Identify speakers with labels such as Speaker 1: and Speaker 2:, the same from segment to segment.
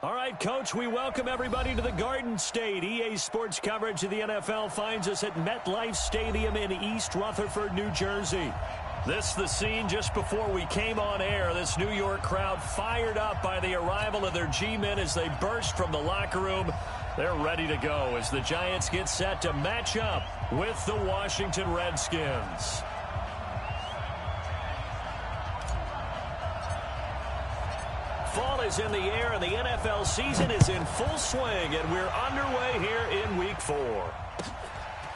Speaker 1: All right, Coach, we welcome everybody to the Garden State. EA Sports coverage of the NFL finds us at MetLife Stadium in East Rutherford, New Jersey. This is the scene just before we came on air. This New York crowd fired up by the arrival of their G-men as they burst from the locker room. They're ready to go as the Giants get set to match up with the Washington Redskins. Fall is in the air, and the NFL season is in full swing, and we're underway here in Week 4.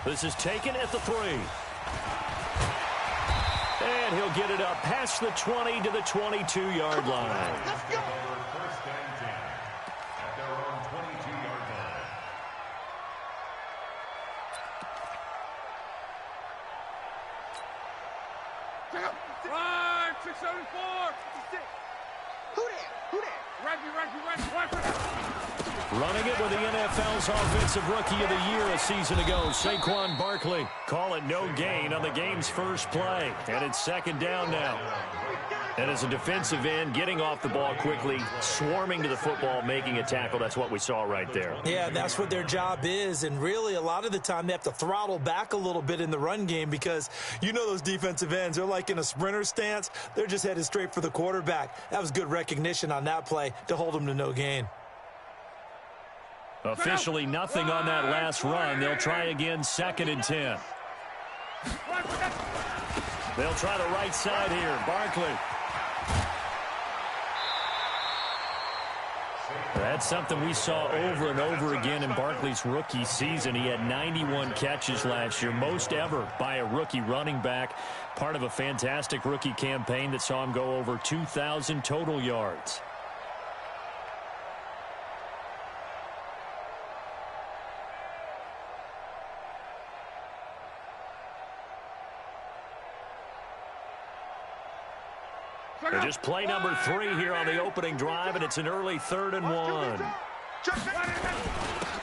Speaker 1: This is taken at the 3. And he'll get it up past the 20 to the 22-yard line.
Speaker 2: Let's go. First and 10 at their own 22-yard line.
Speaker 3: Check out. 674. Who there?
Speaker 1: Running it with the NFL's Offensive Rookie of the Year a season ago, Saquon Barkley. Call it no gain on the game's first play. And it's second down now. And as a defensive end, getting off the ball quickly, swarming to the football, making a tackle, that's what we saw right there.
Speaker 4: Yeah, that's what their job is. And really, a lot of the time, they have to throttle back a little bit in the run game because you know those defensive ends, they're like in a sprinter stance. They're just headed straight for the quarterback. That was good recognition on that play to hold them to no gain.
Speaker 1: Officially nothing on that last run. They'll try again, second and 10. They'll try the right side here. Barkley. That's something we saw over and over again in Barkley's rookie season. He had 91 catches last year, most ever by a rookie running back. Part of a fantastic rookie campaign that saw him go over 2,000 total yards. They're just play number 3 here on the opening drive, and it's an early 3rd and 1.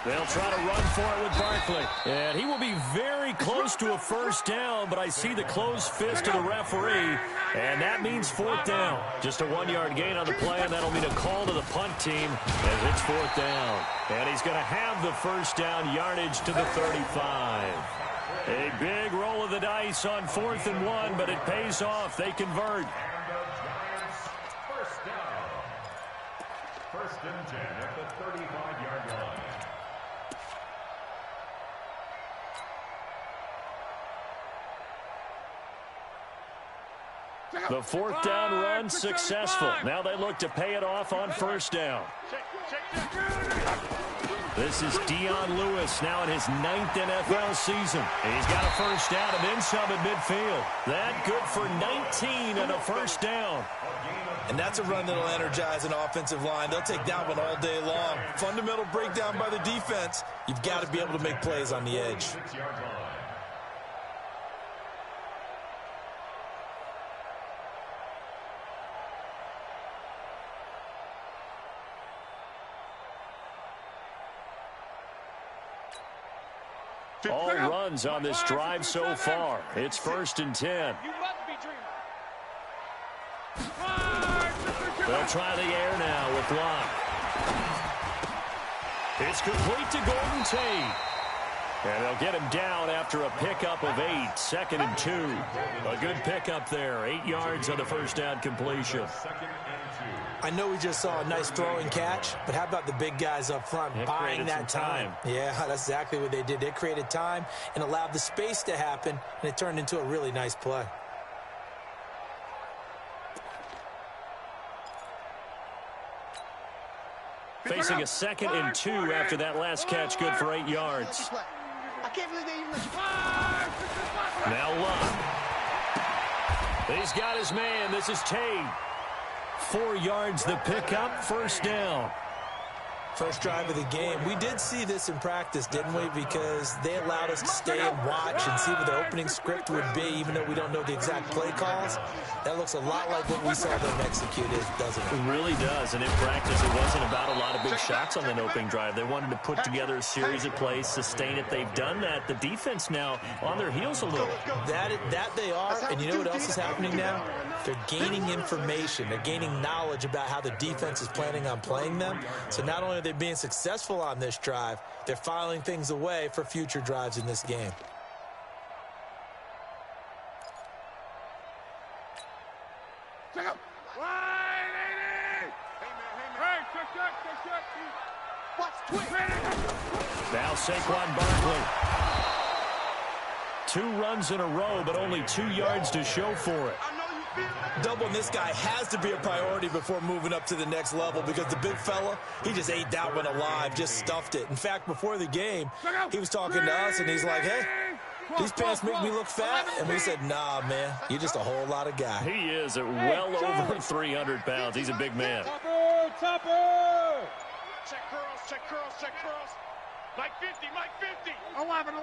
Speaker 1: They'll try to run for it with Barkley. And he will be very close to a first down, but I see the closed fist of the referee, and that means 4th down. Just a 1-yard gain on the play, and that'll mean a call to the punt team as it's 4th down. And he's going to have the first down yardage to the 35. A big roll of the dice on 4th and 1, but it pays off. They convert.
Speaker 2: First and 10 at the 35-yard line.
Speaker 1: The 4th down run successful. Now they look to pay it off on first down. This is Dion Lewis now in his 9th NFL season. He's got a first down and then some at midfield. That good for 19 and a first down.
Speaker 4: And that's a run that'll energize an offensive line. They'll take that one all day long. Fundamental breakdown by the defense. You've got to be able to make plays on the edge.
Speaker 1: All runs on this drive so far. It's 1st and 10. They'll try the air now with Locke. It's complete to Golden Tate. And they'll get him down after a pickup of 8. 2nd and 2. A good pickup there. 8 yards on the first down completion.
Speaker 4: I know we just saw a nice throwing catch, but how about the big guys up front buying that time? Yeah, that's exactly what they did. They created time and allowed the space to happen, and it turned into a really nice play.
Speaker 1: Facing a 2nd and 2 after that last catch, good for 8 yards. Now Locke. He's got his man. This is Tate. 4 yards the pickup, first down.
Speaker 4: First drive of the game. We did see this in practice, didn't we? Because they allowed us to stay and watch and see what the opening script would be, even though we don't know the exact play calls. That looks a lot like what we saw them execute, doesn't it?
Speaker 1: It really does. And in practice, it wasn't about a lot of big shots on that opening drive. They wanted to put together a series of plays, sustain it. They've done that. The defense now on their heels a little.
Speaker 4: That they are. And you know what else is happening now? They're gaining information. They're gaining knowledge about how the defense is planning on playing them. So not only are they being successful on this drive, they're filing things away for future drives in this game.
Speaker 3: Check up.
Speaker 1: Now Saquon Barkley. 2 runs in a row, but only 2 yards to show for it.
Speaker 4: Doubling this guy has to be a priority before moving up to the next level because the big fella, he just ate that one alive, just stuffed it. In fact, before the game, he was talking to us, and he's like, hey, these pants make me look fat. And we said, nah, man, you're just a whole lot of guy.
Speaker 1: He is at well over 300 pounds. He's a big man.
Speaker 3: Topper! Check curls, check curls, check curls. Mike 50, Mike 50. 11.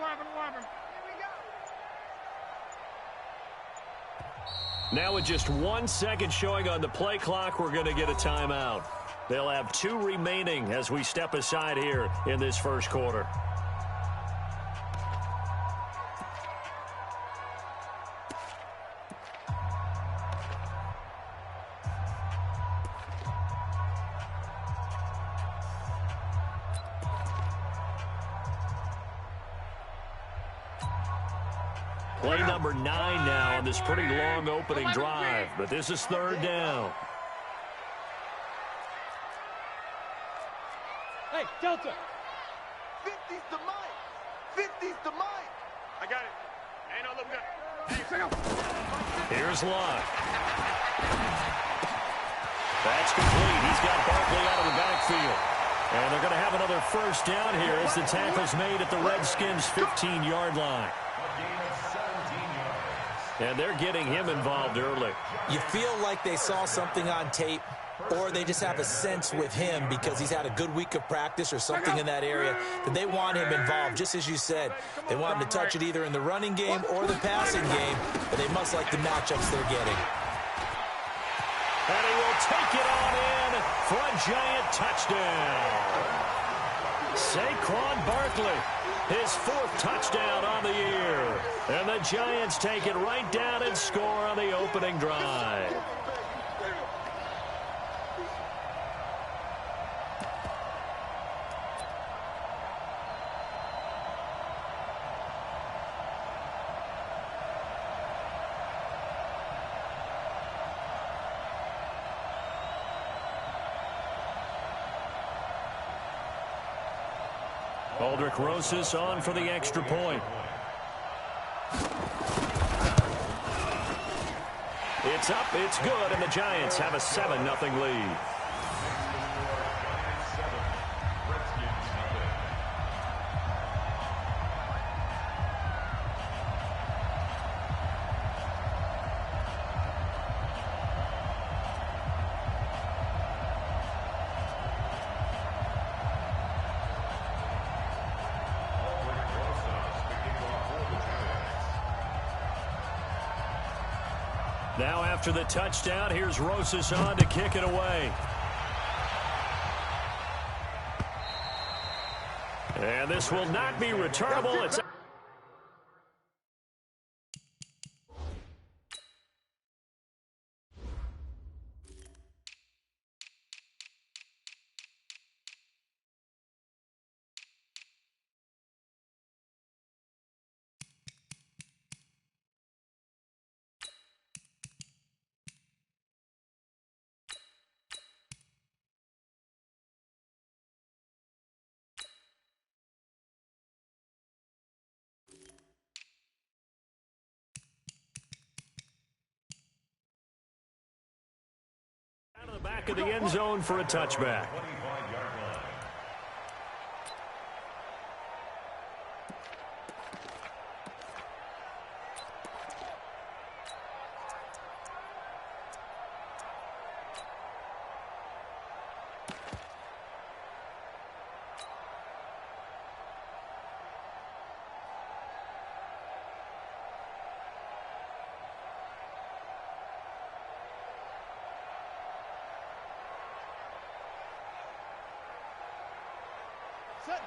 Speaker 1: Now with just 1 second showing on the play clock, we're going to get a timeout. They'll have 2 remaining as we step aside here in this first quarter. Play number 9 now on this pretty long opening drive, but this is 3rd down.
Speaker 3: Hey, Delta. 50's the mic. 50's the mic. I got it. Ain't no look good. Hey, check out.
Speaker 1: Here's Locke. That's complete. He's got Barkley out of the backfield. And they're going to have another first down here as the tackle's made at the Redskins' 15-yard line. And they're getting him involved early.
Speaker 4: You feel like they saw something on tape, or they just have a sense with him because he's had a good week of practice or something in that area that they want him involved, just as you said. They want him to touch it either in the running game or the passing game, but they must like the matchups they're getting.
Speaker 1: And he will take it on in for a giant touchdown. Saquon Barkley, his 4th touchdown on the year. And the Giants take it right down and score on the opening drive. Aldrich Rosas on for the extra point. It's up, it's good, and the Giants have a 7-0 lead. Now after the touchdown, here's Rosas on to kick it away. And this will not be returnable. It's out of the back of the end zone for a touchback.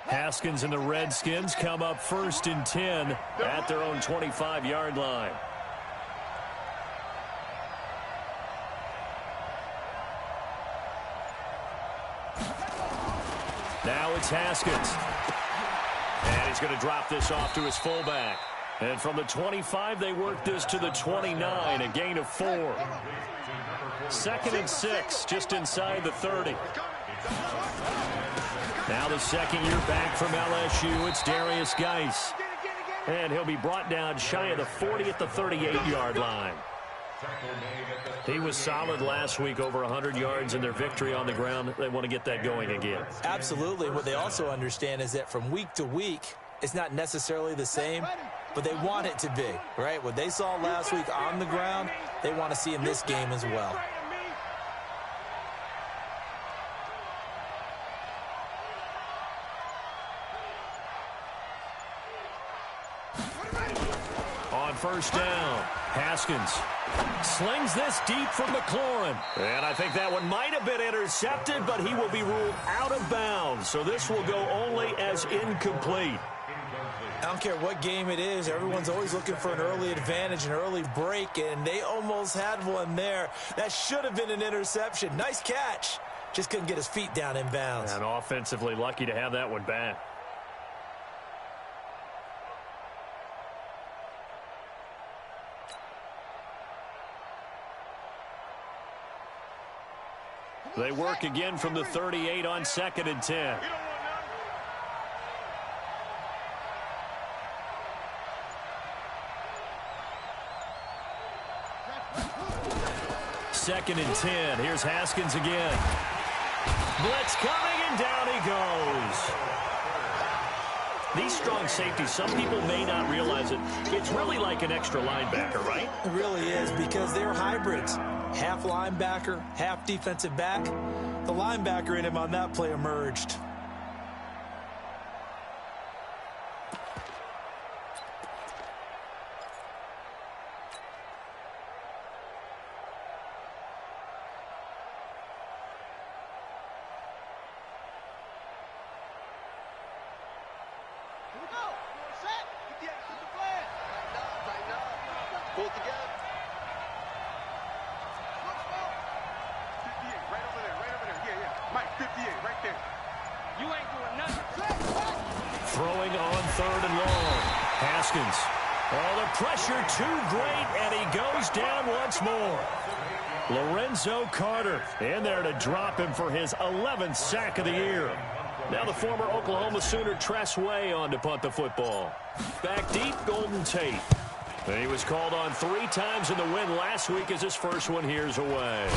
Speaker 1: Haskins and the Redskins come up 1st and 10 at their own 25-yard line. Now it's Haskins. And he's going to drop this off to his fullback. And from the 25, they work this to the 29, a gain of 4. 2nd and 6, just inside the 30. Now the second year back from LSU, it's Darius Geis. And he'll be brought down shy of the 40 at the 38-yard line. He was solid last week, over 100 yards in their victory on the ground. They want to get that going again.
Speaker 4: Absolutely. What they also understand is that from week to week, it's not necessarily the same, but they want it to be, right? What they saw last week on the ground, they want to see in this game as well.
Speaker 1: On first down, Haskins slings this deep from McLaurin. And I think that one might have been intercepted, but he will be ruled out of bounds. So this will go only as incomplete.
Speaker 4: I don't care what game it is. Everyone's always looking for an early advantage, an early break, and they almost had one there. That should have been an interception. Nice catch. Just couldn't get his feet down in bounds.
Speaker 1: And offensively lucky to have that one back. They work again from the 38 on 2nd and 10. 2nd and 10. Here's Haskins again. Blitz coming, and down he goes. These strong safeties, some people may not realize it. It's really like an extra linebacker, right?
Speaker 4: It really is, because they're hybrids. Half linebacker, half defensive back. The linebacker in him on that play emerged.
Speaker 1: Throwing on 3rd and long. Haskins. Oh, the pressure too great, and he goes down once more. Lorenzo Carter in there to drop him for his 11th sack of the year. Now the former Oklahoma Sooner Tress Way on to punt the football. Back deep, Golden Tate. And he was called on 3 times in the win last week as his first one here's away.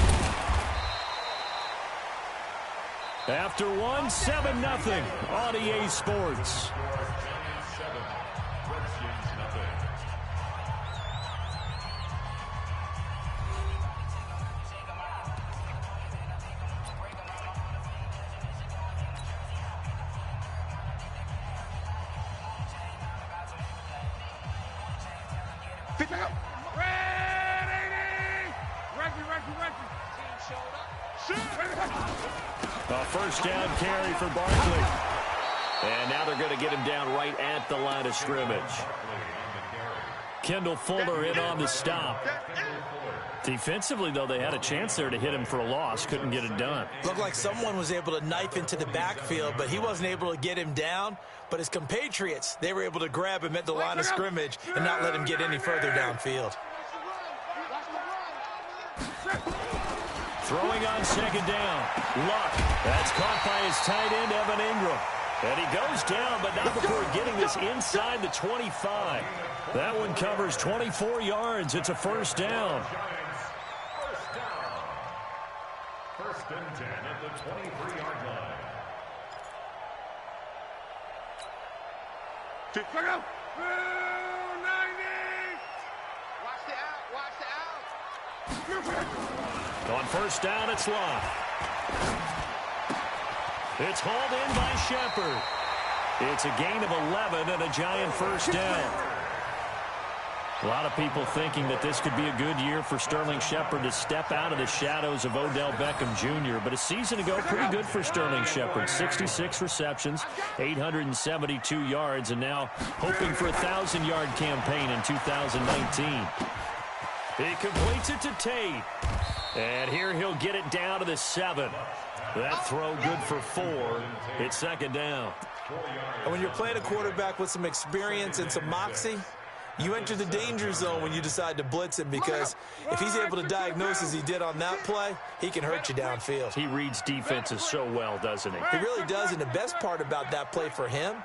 Speaker 1: After 7-0 on EA Sports. A first down carry for Barkley. And now they're going to get him down right at the line of scrimmage. Kendall Fuller in on the stop. Defensively, though, they had a chance there to hit him for a loss. Couldn't get it done.
Speaker 4: Looked like someone was able to knife into the backfield, but he wasn't able to get him down. But his compatriots, they were able to grab him at the line of scrimmage and not let him get any further downfield.
Speaker 1: Throwing on 2nd down. Luck. That's caught by his tight end, Evan Ingram. And he goes down, but not before getting this inside the 25. That one covers 24 yards. It's a first down.
Speaker 2: First and 10 at the 23-yard line.
Speaker 3: Watch the out. Watch the out.
Speaker 1: On first down, it's Locke. It's hauled in by Shepard. It's a gain of 11 and a giant first down. A lot of people thinking that this could be a good year for Sterling Shepard to step out of the shadows of Odell Beckham Jr. But a season ago, pretty good for Sterling Shepard. 66 receptions, 872 yards, and now hoping for a 1,000-yard campaign in 2019. He completes it to Tate. And here he'll get it down to the 7. That throw good for 4. It's second down.
Speaker 4: And when you're playing a quarterback with some experience and some moxie, you enter the danger zone when you decide to blitz him, because if he's able to diagnose as he did on that play, he can hurt you downfield.
Speaker 1: He reads defenses so well, doesn't he?
Speaker 4: He really does, and the best part about that play for him,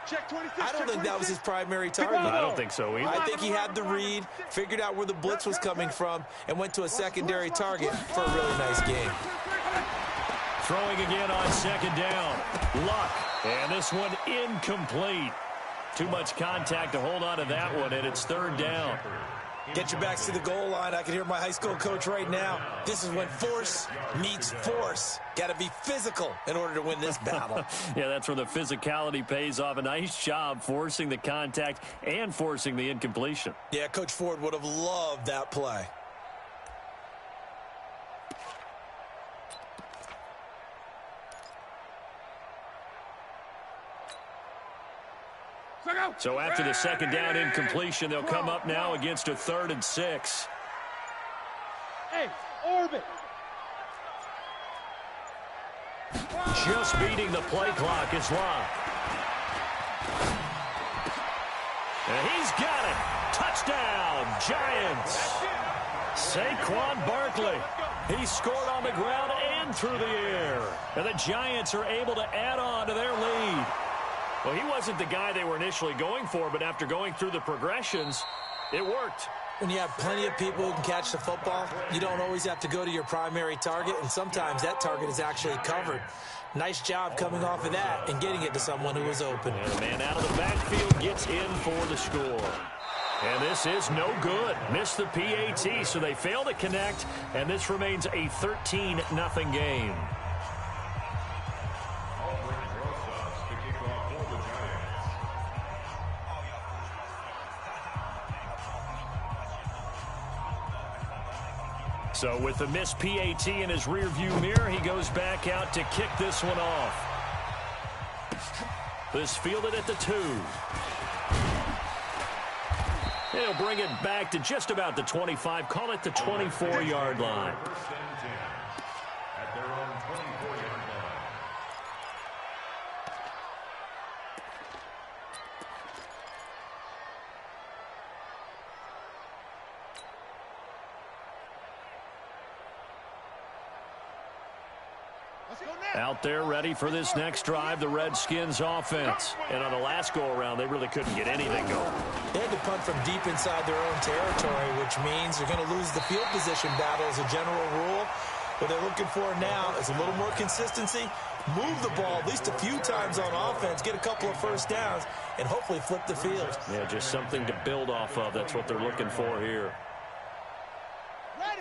Speaker 4: I don't think that was his primary target.
Speaker 1: I don't think so either.
Speaker 4: I think he had the read, figured out where the blitz was coming from, and went to a secondary target for a really nice game.
Speaker 1: Throwing again on second down. Luck. And this one incomplete. Too much contact to hold on to that one, and it's third down.
Speaker 4: Get your backs to the goal line. I can hear my high school coach right now. This is when force meets force. Got to be physical in order to win this battle.
Speaker 1: Yeah, that's where the physicality pays off. A nice job forcing the contact and forcing the incompletion.
Speaker 4: Yeah, Coach Ford would have loved that play.
Speaker 1: So after the second down incompletion, they'll come up now against a 3rd and 6.
Speaker 3: Hey, orbit.
Speaker 1: Just beating the play clock is Locke. And he's got it. Touchdown, Giants. Saquon Barkley. He scored on the ground and through the air. And the Giants are able to add on to their lead. Well, he wasn't the guy they were initially going for, but after going through the progressions, it worked.
Speaker 4: When you have plenty of people who can catch the football, you don't always have to go to your primary target, and sometimes that target is actually covered. Nice job coming off of that and getting it to someone who was open.
Speaker 1: And the man out of the backfield gets in for the score. And this is no good. Missed the PAT, so they fail to connect, and this remains a 13-0 game. So with the missed PAT in his rearview mirror, he goes back out to kick this one off. This fielded at the 2. He'll bring it back to just about the 25, call it the 24-yard line.
Speaker 2: At their own 24-yard line.
Speaker 1: Out there ready for this next drive, the Redskins offense. And on the last go-around, they really couldn't get anything going.
Speaker 4: They had to punt from deep inside their own territory, which means they're going to lose the field position battle as a general rule. What they're looking for now is a little more consistency, move the ball at least a few times on offense, get a couple of first downs, and hopefully flip the field.
Speaker 1: Yeah, just something to build off of. That's what they're looking for here.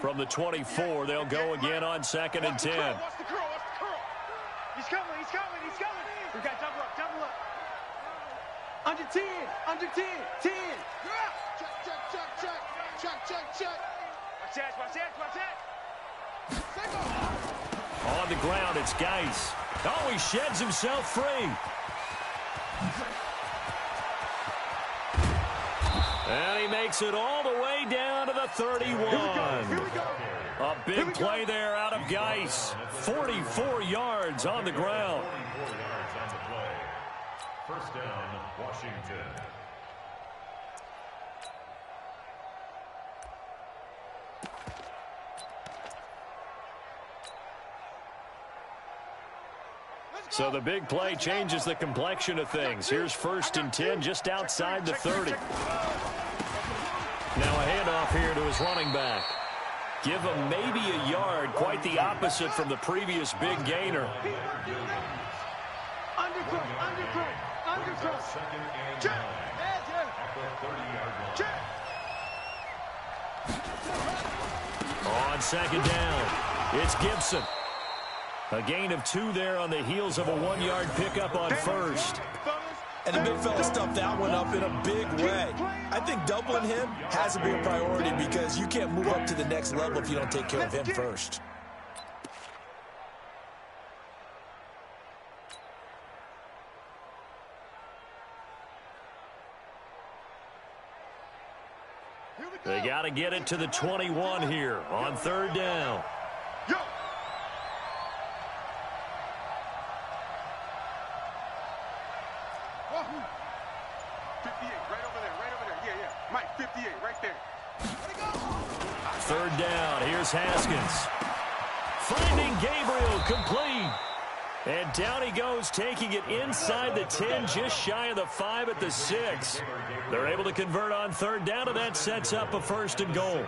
Speaker 1: From the 24, they'll go again on 2nd and 10.
Speaker 3: Watch the curl. He's coming. We got double up. Under 10. 10. Check. Watch that.
Speaker 1: On the ground, it's Geis. Oh, he sheds himself free. And he makes it all the way down to the 31.
Speaker 3: Here we go.
Speaker 1: A big play there out of Geis. 44 yards on the ground.
Speaker 2: 44 yards on the play. First down, Washington.
Speaker 1: So the big play changes the complexion of things. Here's 1st and 10 just outside the 30. Now a handoff here to his running back. Give him maybe a yard, quite the opposite from the previous big gainer.
Speaker 3: Undercut.
Speaker 2: Second and
Speaker 3: Check.
Speaker 2: 9 at the 30-yard line.
Speaker 1: On second down, it's Gibson. A gain of 2 there on the heels of a 1-yard pickup on 1st.
Speaker 4: And the big fella stuffed that one up in a big way. I think doubling him has to be a priority because you can't move up to the next level if you don't take care of him first.
Speaker 1: They got to get it to the 21 here on 3rd down.
Speaker 3: Mike, 58, right there.
Speaker 1: Third down. Here's Haskins. Finding Gabriel, complete. And down he goes, taking it inside the 10, just shy of the 5 at the 6. They're able to convert on third down, and that sets up a 1st and goal.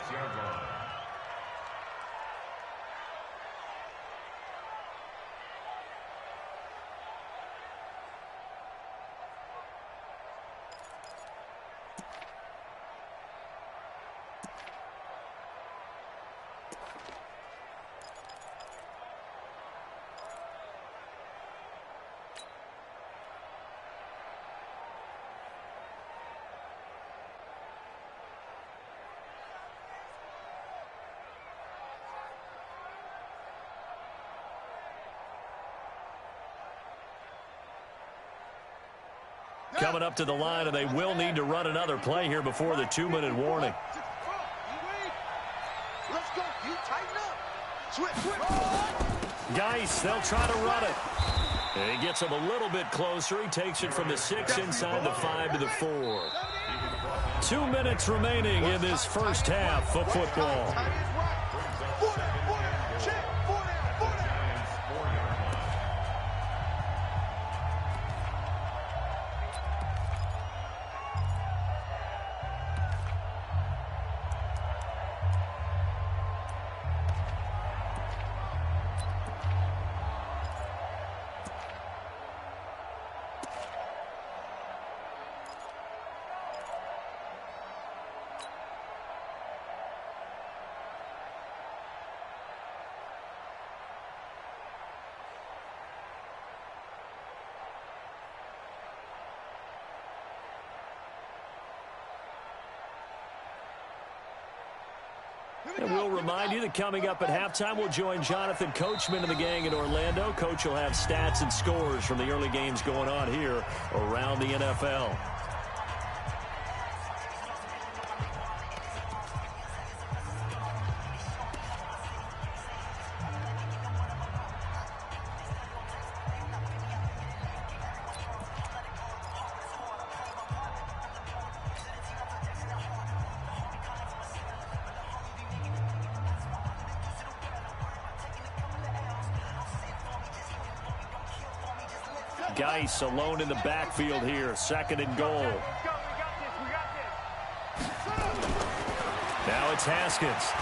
Speaker 1: Coming up to the line, and they will need to run another play here before the 2-minute warning.
Speaker 3: Let's go. You tighten up.
Speaker 1: Geis, they'll try to run it. And he gets him a little bit closer. He takes it from the 6 inside the 5 to the 4. 2 minutes remaining in this first half of football. And we'll remind you that coming up at halftime, we'll join Jonathan Coachman and the gang in Orlando. Coach will have stats and scores from the early games going on here around the NFL. Geis alone in the backfield here. 2nd and goal. Now it's Haskins.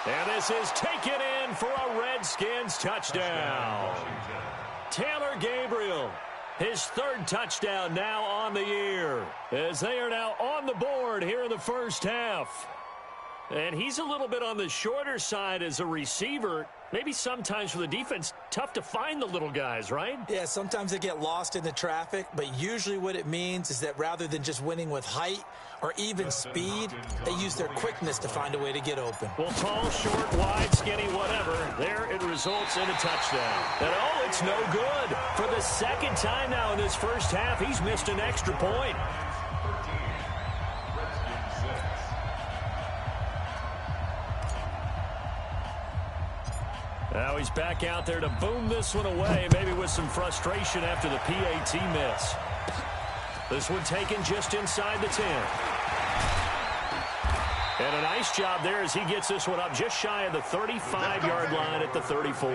Speaker 1: And this is taken in for a Redskins touchdown. Taylor Gabriel, his 3rd touchdown now on the year, as they are now on the board here in the first half. And he's a little bit on the shorter side as a receiver. Maybe sometimes for the defense, tough to find the little guys, right?
Speaker 4: Yeah, sometimes they get lost in the traffic, but usually what it means is that rather than just winning with height or even speed, they use their quickness to find a way to get open.
Speaker 1: Well, tall, short, wide, skinny, whatever, there it results in a touchdown. And, oh, it's no good. For the 2nd time now in this first half, he's missed an extra point. Now he's back out there to boom this one away, maybe with some frustration after the PAT miss. This one taken just inside the 10. And a nice job there as he gets this one up just shy of the 35-yard line at the 34.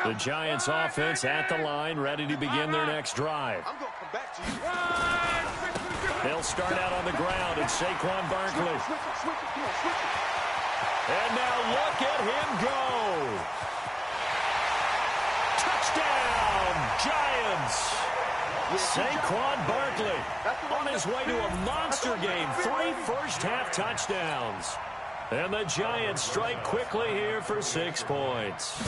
Speaker 1: The Giants offense at the line, ready to begin their next drive.
Speaker 3: I'm going to come back to you.
Speaker 1: They'll start out on the ground, and Saquon Barkley. And now look at him go. Touchdown, Giants. Saquon Barkley on his way to a monster game. 3 first-half touchdowns. And the Giants strike quickly here for 6 points.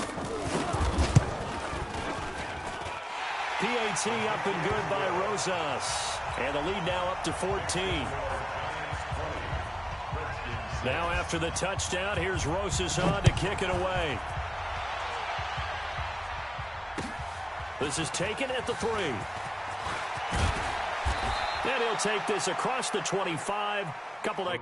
Speaker 1: PAT up and good by Rosas. And the lead now up to 14. Now after the touchdown, here's Rosas on to kick it away. This is taken at the 3. And he'll take this across the 25. Couple of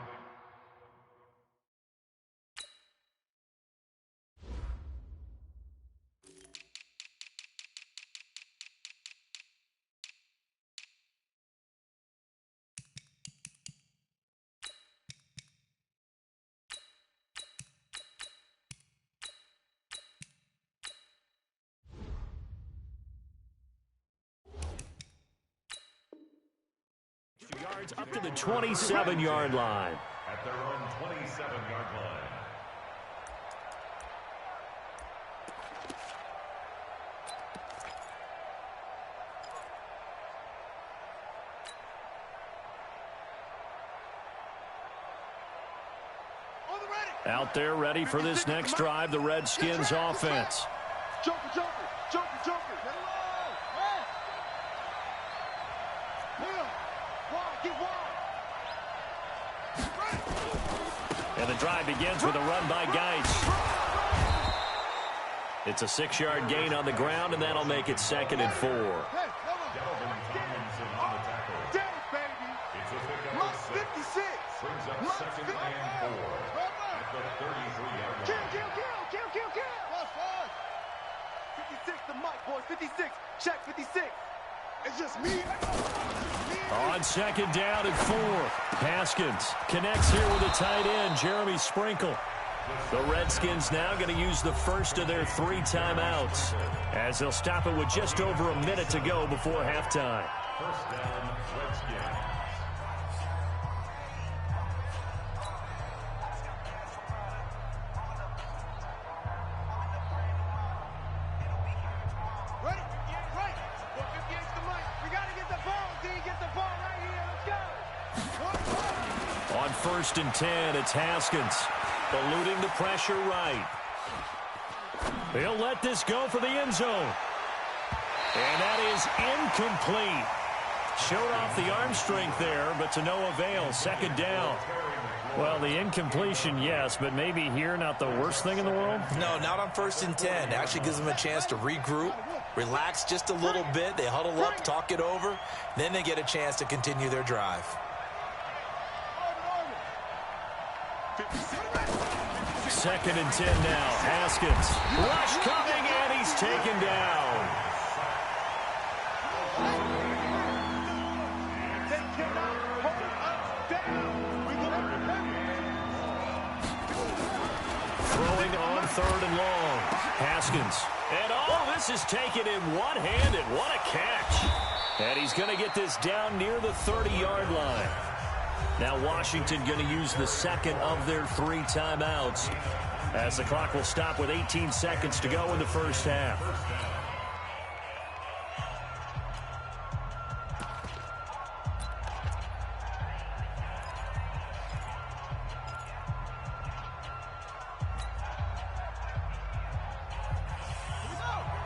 Speaker 1: yards up to the 27-yard line.
Speaker 2: At their own 27-yard line.
Speaker 1: Out there ready for this next drive, the Redskins offense.
Speaker 3: Joker, Joker, Joker, Joker. Get wide.
Speaker 1: And the drive begins with a run by Geis. It's a 6-yard gain on the ground, and that'll make it 2nd and 4.
Speaker 2: It's a pickup of 6. Brings up 2nd and 4. At the 33-yard line.
Speaker 3: Kill. 56 the mic, boys. 56. Check 56. It's just me.
Speaker 1: On 2nd down and 4. Haskins connects here with a tight end, Jeremy Sprinkle. The Redskins now going to use the first of their 3 timeouts as they'll stop it with just over a minute to go before halftime.
Speaker 2: First down, Redskins.
Speaker 1: On 1st and 10, it's Haskins, eluding the pressure right. He'll let this go for the end zone. And that is incomplete. Showed off the arm strength there, but to no avail. 2nd down. Well, the incompletion, yes, but maybe here not the worst thing in the world?
Speaker 4: No, not on 1st and 10. Actually gives them a chance to regroup, relax just a little bit. They huddle up, talk it over. Then they get a chance to continue their drive.
Speaker 1: 2nd and 10 now. Haskins. Rush coming, and he's taken down. Throwing on 3rd and long. Haskins. And oh, this is taken in one-handed. What a catch. And he's going to get this down near the 30-yard line. Now Washington going to use the 2nd of their 3 timeouts as the clock will stop with 18 seconds to go in the first half.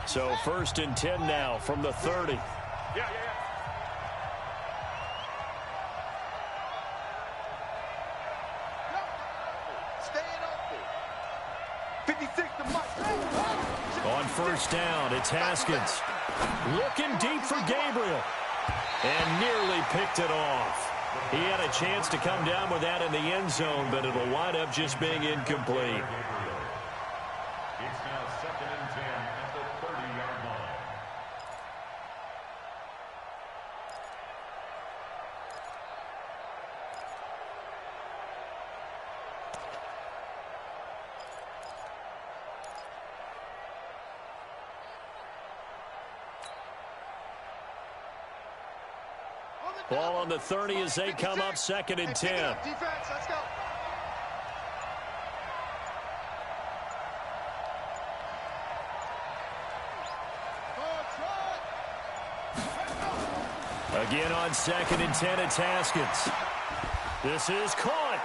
Speaker 1: So 1st and 10 now from the 30. On 1st down, it's Haskins. Looking deep for Gabriel. And nearly picked it off. He had a chance to come down with that in the end zone, but it'll wind up just being incomplete.
Speaker 2: It's now 2nd and 10 at the 30-yard line.
Speaker 1: Ball on the 30 as they come up 2nd and 10.
Speaker 3: Defense, let's go.
Speaker 1: Again on 2nd and 10, it's Haskins. This is caught.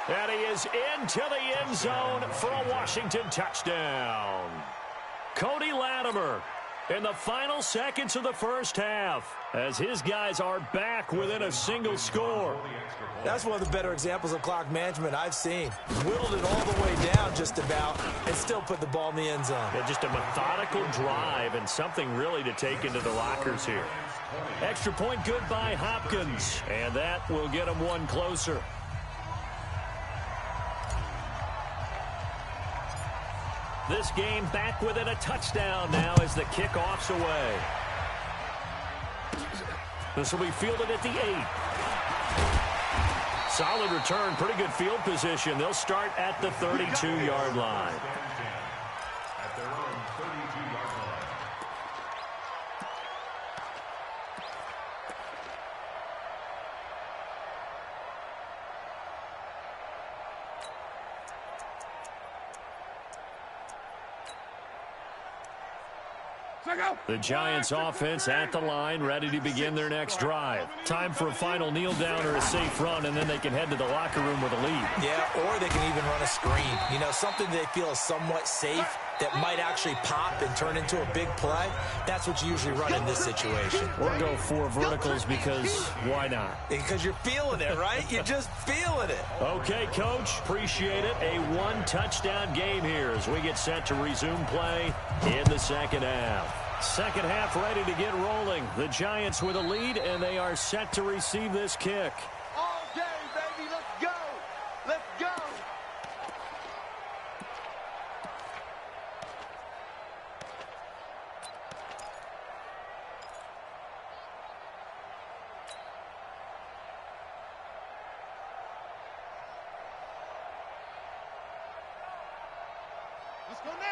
Speaker 1: And he is into the end zone for a Washington touchdown. Cody Latimer in the final seconds of the first half as his guys are back within a single score.
Speaker 4: That's one of the better examples of clock management I've seen. Whittled it all the way down just about and still put the ball in the end zone.
Speaker 1: Yeah, just a methodical drive and something really to take into the lockers here. Extra point good by Hopkins, and that will get him one closer. This game back within a touchdown now as the kickoff's away. This will be fielded at the 8. Solid return, pretty good field position. They'll start at the 32-yard line.
Speaker 2: At their own 32-yard line.
Speaker 1: The Giants offense at the line, ready to begin their next drive. Time for a final kneel down or a safe run, and then they can head to the locker room with a lead.
Speaker 4: Yeah, or they can even run a screen. You know, something they feel is somewhat safe that might actually pop and turn into a big play. That's what you usually run in this situation.
Speaker 1: Or go for verticals because why not?
Speaker 4: Because you're feeling it, right? You're just feeling it.
Speaker 1: Okay, Coach, appreciate it. A one-touchdown game here as we get set to resume play in the second half. Second half ready to get rolling. The Giants with a lead, and they are set to receive this kick.
Speaker 3: All day, baby. Let's go. Let's go.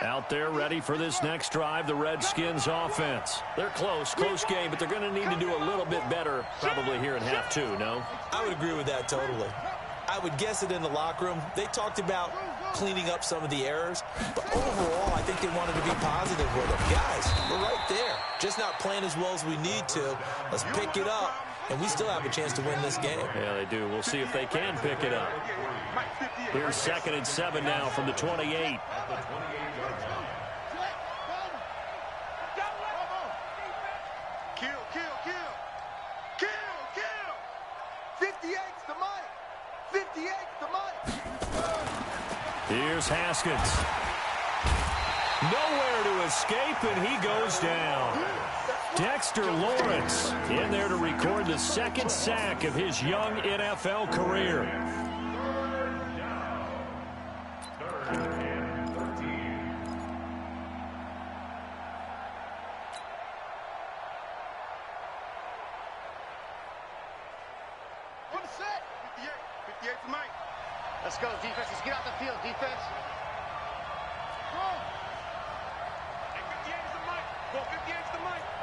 Speaker 1: Out there ready for this next drive, the Redskins offense. They're close game, but they're going to need to do a little bit better probably here in half two, no?
Speaker 4: I would agree with that totally. I would guess it in the locker room. They talked about cleaning up some of the errors, but overall, I think they wanted to be positive with them. Guys, we're right there. Just not playing as well as we need to. Let's pick it up, and we still have a chance to win this game.
Speaker 1: Yeah, they do. We'll see if they can pick it up. Here's 2nd and 7 now from the 28.
Speaker 3: Kill. 58's the mic. 58's the mic.
Speaker 1: Here's Haskins. Nowhere to escape, and he goes down. Dexter Lawrence in there to record the second sack of his young NFL career.
Speaker 5: Let's go, defense. Let's get out the field, defense.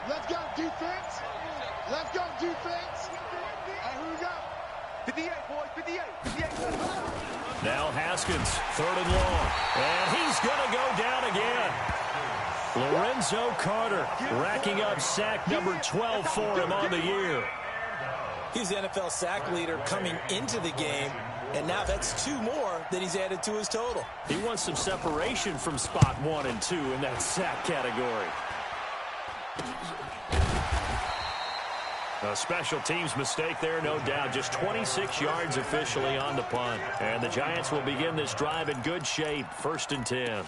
Speaker 3: Let's go, defense. Let's go, defense. All right, here we go. 58, boys, 58. 58.
Speaker 1: Now Haskins, 3rd and long. And he's going to go down again. Lorenzo Carter racking up sack number 12 for him on the year.
Speaker 4: He's the NFL sack leader coming into the game, and now that's 2 more that he's added to his total.
Speaker 1: He wants some separation from spot 1 and 2 in that sack category. A special teams mistake there, no doubt. Just 26 yards officially on the punt. And the Giants will begin this drive in good shape. 1st and 10.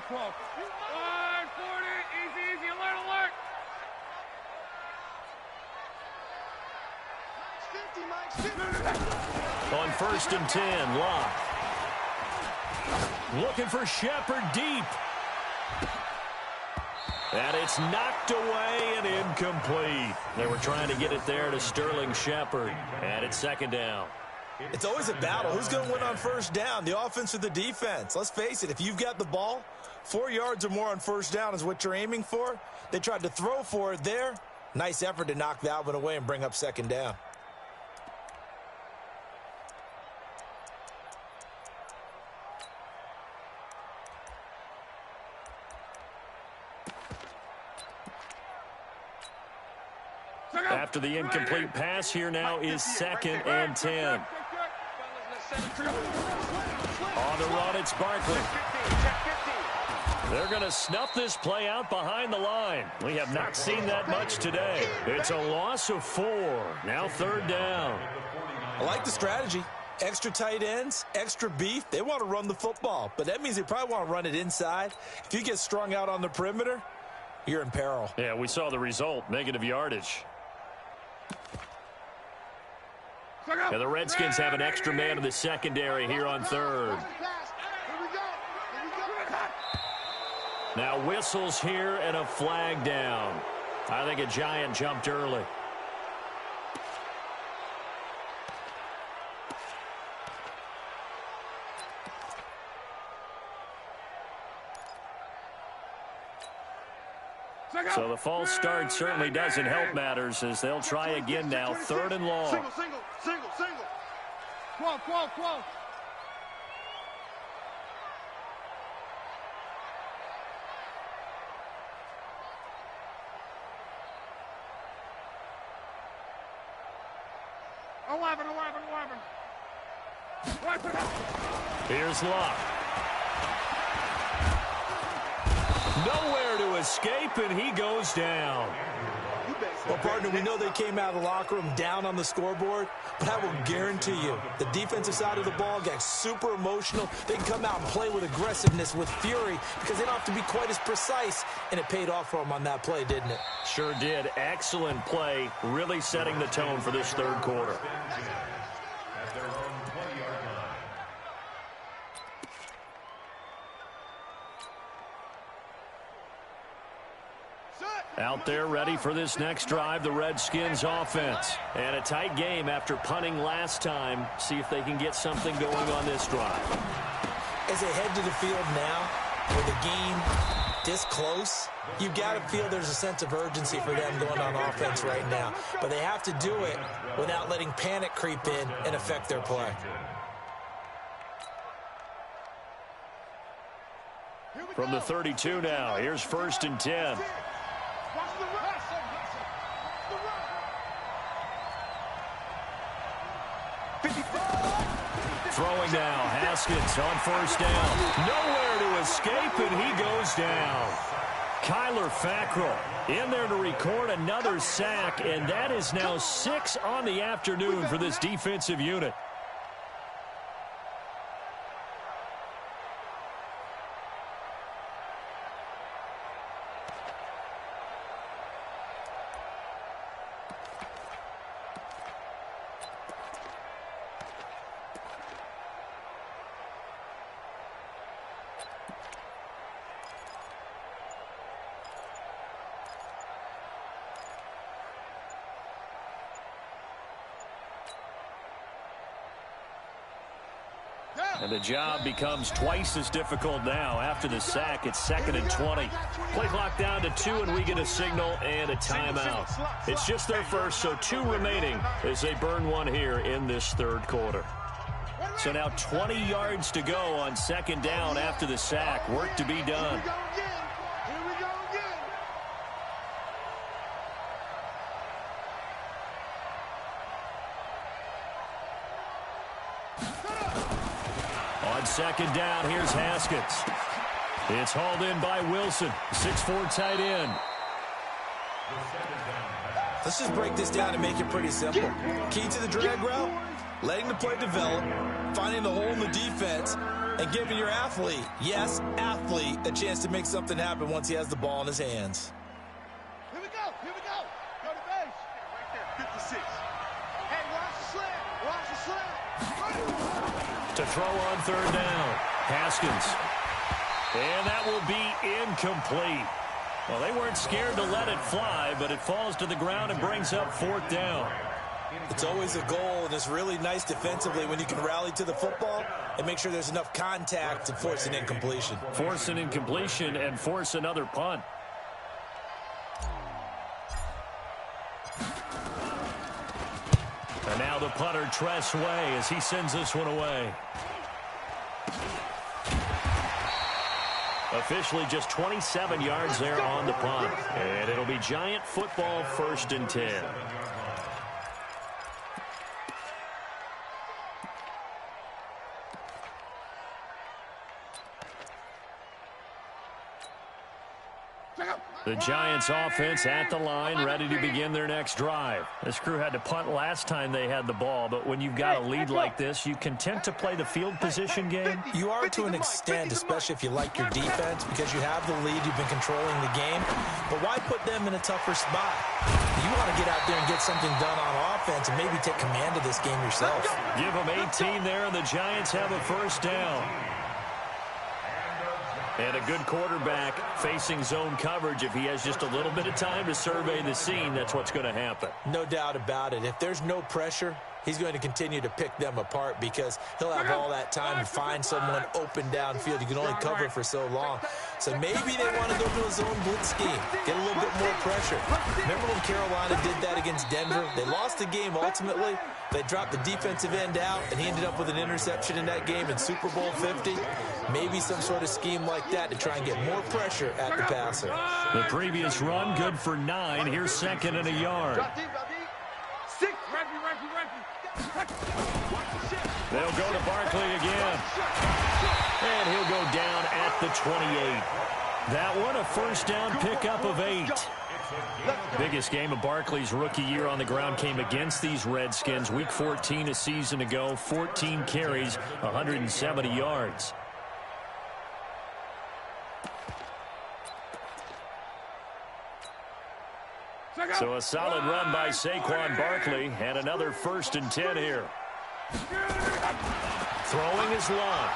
Speaker 3: Cross. 140, easy, alert. 50.
Speaker 1: On 1st and 10, Locke. Looking for Shepard deep. And it's knocked away and incomplete. They were trying to get it there to Sterling Shepard. And it's 2nd down.
Speaker 4: It's always a battle. Who's going to win on 1st down, the offense or the defense? Let's face it, if you've got the ball, 4 yards or more on 1st down is what you're aiming for. They tried to throw for it there. Nice effort to knock that one away and bring up 2nd down.
Speaker 1: After the incomplete pass, here now is 2nd and 10. On the run, it's Barkley. They're going to snuff this play out behind the line. We have not seen that much today. It's a loss of 4. Now 3rd down.
Speaker 4: I like the strategy. Extra tight ends, extra beef. They want to run the football, but that means they probably want to run it inside. If you get strung out on the perimeter, you're in peril.
Speaker 1: Yeah, we saw the result, negative yardage. And the Redskins have an extra man in the secondary here on 3rd. Now whistles here and a flag down. I think a Giant jumped early. So the false start certainly doesn't help matters as they'll try again now. 3rd and long.
Speaker 3: Single, single, single, single. Quo, quo, quo.
Speaker 1: Here's Luck. Nowhere to escape, and he goes down.
Speaker 4: Well, partner, we know they came out of the locker room down on the scoreboard, but I will guarantee you the defensive side of the ball got super emotional. They can come out and play with aggressiveness, with fury, because they don't have to be quite as precise, and it paid off for them on that play, didn't it?
Speaker 1: Sure did. Excellent play, really setting the tone for this 3rd quarter. Out there ready for this next drive, the Redskins offense. And a tight game after punting last time. See if they can get something going on this drive.
Speaker 4: As they head to the field now, with the game this close, you've got to feel there's a sense of urgency for them going on offense right now. But they have to do it without letting panic creep in and affect their play.
Speaker 1: From the 32 now, here's 1st and 10. Throwing now, Haskins on 1st down. Nowhere to escape, and he goes down. Kyler Fackrell in there to record another sack, and that is now 6 on the afternoon for this defensive unit. And the job becomes twice as difficult now. After the sack, it's 2nd and 20. Play clock down to 2, and we get a signal and a timeout. It's just their first, so 2 remaining as they burn one here in this 3rd quarter. So now 20 yards to go on 2nd down after the sack. Work to be done. On 2nd down, here's Haskins. It's hauled in by Wilson, 6'4" tight end.
Speaker 4: Let's just break this down and make it pretty simple. Key to the drag route, letting the play develop, finding the hole in the defense, and giving your athlete, yes, athlete, a chance to make something happen once he has the ball in his hands.
Speaker 3: Here we go, here we go. Go to base. Right there, 56. Hey, watch the slant, watch the slant.
Speaker 1: To throw on 3rd down, Haskins. And that will be incomplete. Well, they weren't scared to let it fly, but it falls to the ground and brings up 4th down.
Speaker 4: It's always a goal, and it's really nice defensively when you can rally to the football and make sure there's enough contact to force an incompletion.
Speaker 1: Force an incompletion and force another punt. And now the punter, Tress Way, as he sends this one away. Officially just 27 yards there on the punt. And it'll be Giant football, 1st and 10. The Giants offense at the line, ready to begin their next drive. This crew had to punt last time they had the ball, but when you've got a lead like this, you content to play the field position game?
Speaker 4: You are to an extent, especially if you like your defense, because you have the lead, you've been controlling the game. But why put them in a tougher spot? You want to get out there and get something done on offense and maybe take command of this game yourself.
Speaker 1: Give them 18 there, and the Giants have a 1st down. And a good quarterback facing zone coverage. If he has just a little bit of time to survey the scene, that's what's going to happen.
Speaker 4: No doubt about it. If there's no pressure, he's going to continue to pick them apart because he'll have all that time to find someone open downfield. You can only cover for so long. So maybe they want to go to a zone blitz scheme, get a little bit more pressure. Remember when Carolina did that against Denver? They lost the game ultimately. They dropped the defensive end out, and he ended up with an interception in that game in Super Bowl 50. Maybe some sort of scheme like that to try and get more pressure at the passer.
Speaker 1: The previous run, good for 9. Here's 2nd and a yard. They'll go to Barkley again. And he'll go down at the 28. That one, a first down pickup of 8. Biggest game of Barkley's rookie year on the ground came against these Redskins. Week 14 a season ago, 14 carries, 170 yards. So a solid run by Saquon Barkley, and another 1st and 10 here. Throwing his long.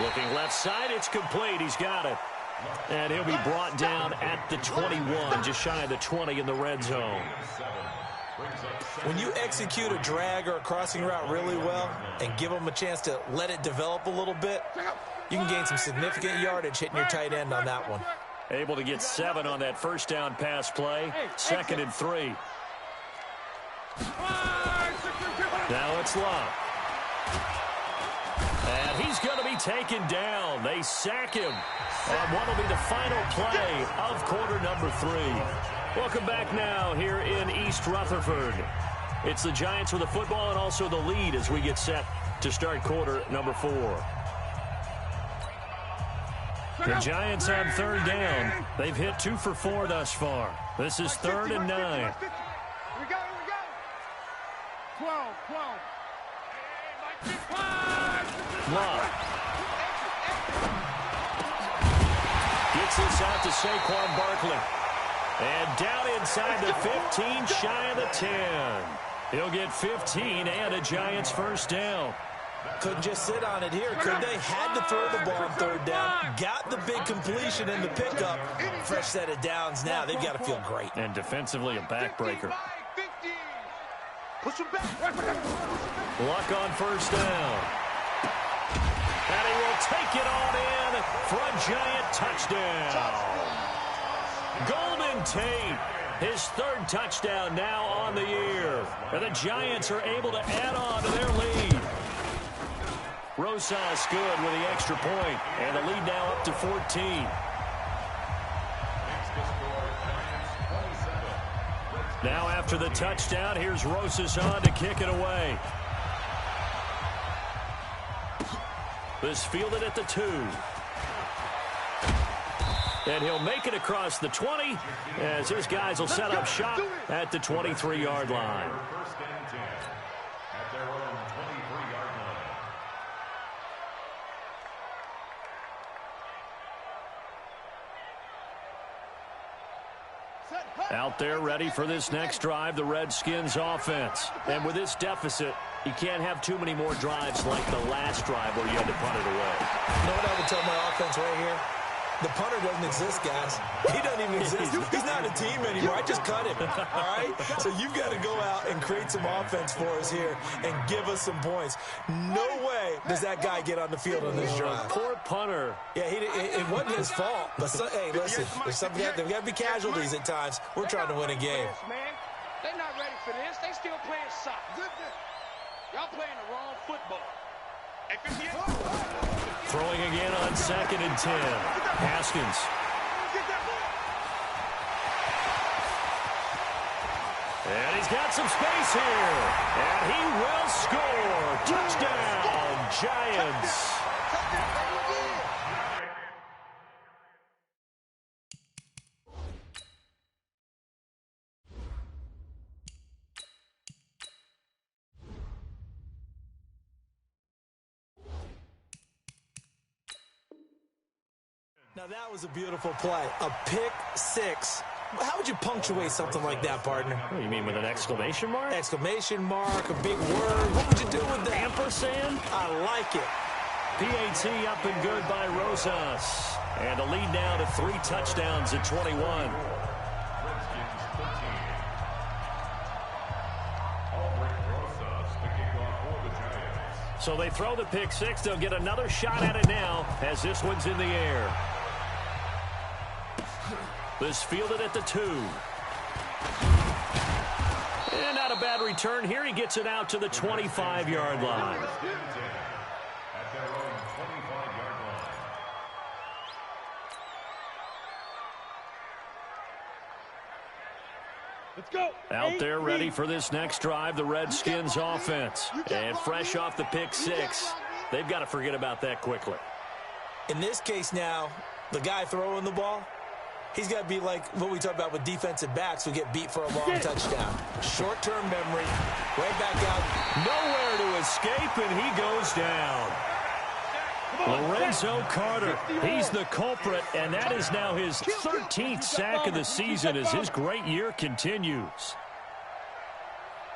Speaker 1: Looking left side, it's complete. He's got it. And he'll be brought down at the 21, just shy of the 20 in the red zone.
Speaker 4: When you execute a drag or a crossing route really well and give them a chance to let it develop a little bit, you can gain some significant yardage hitting your tight end on that one.
Speaker 1: Able to get 7 on that first down pass play. 2nd and 3. Now it's Love. And he's going to be taken down. They sack him on what will be the final play of quarter number 3. Welcome back now here in East Rutherford. It's the Giants with the football and also the lead as we get set to start quarter number 4. The Giants on 3rd down. They've hit 2 for 4 thus far. This is 3rd and 9.
Speaker 3: We got it. 12.
Speaker 1: Love. Gets this out to Saquon Barkley. And down inside the 15, shy of the 10. He'll get 15 and a Giants first down.
Speaker 4: Couldn't just sit on it here, could they? Had to throw the ball on 3rd down. Got the big completion in the pickup. Fresh set of downs now. They've got to feel great.
Speaker 1: And defensively, a backbreaker.
Speaker 3: Push him back.
Speaker 1: Luck on first down. And he will take it on in for a Giant touchdown. Golden Tate, his 3rd touchdown now on the year. And the Giants are able to add on to their lead. Rosas good with the extra point, and the lead now up to 14. Now after the touchdown, here's Rosas on to kick it away. This fielded at the 2. And he'll make it across the 20 as his guys will set up shop at the 23-yard line. Out there ready for this next drive, the Redskins offense. And with this deficit, you can't have too many more drives like the last drive where you had to punt it away.
Speaker 4: You know what I would tell my offense right here? The punter doesn't exist, guys. He doesn't even exist. He's not a team anymore. I just cut him, all right? So you've got to go out and create some offense for us here and give us some points. No way does that guy get on the field on this drive.
Speaker 1: Poor punter.
Speaker 4: Yeah, it wasn't his fault. But, hey, listen, there's got to be casualties at times. We're trying to win a game.
Speaker 5: They're not ready for this. They still playing soccer. Y'all playing the wrong football.
Speaker 1: Throwing again on 2nd and 10. Haskins. And he's got some space here. And he will score. Touchdown, Giants.
Speaker 4: Now that was a beautiful play. A pick 6. How would you punctuate something like that, partner?
Speaker 1: What do you mean, with an exclamation mark?
Speaker 4: Exclamation mark, a big word. What would you do with that?
Speaker 1: Ampersand?
Speaker 4: I like it.
Speaker 1: PAT up and good by Rosas. And a lead now to 3 touchdowns at 21. So they throw the pick six. They'll get another shot at it now as this one's in the air. This fielded at the 2. And not a bad return here. He gets it out to the 25-yard line.
Speaker 5: Let's go.
Speaker 1: Out there ready for this next drive, the Redskins offense. And fresh off the pick six, they've got to forget about that quickly.
Speaker 4: In this case now, the guy throwing the ball, he's got to be like what we talk about with defensive backs who get beat for a long touchdown. Short-term memory, right back out.
Speaker 1: Nowhere to escape, and he goes down. Lorenzo Carter, he's the culprit, and that is now his 13th sack of the season as his great year continues.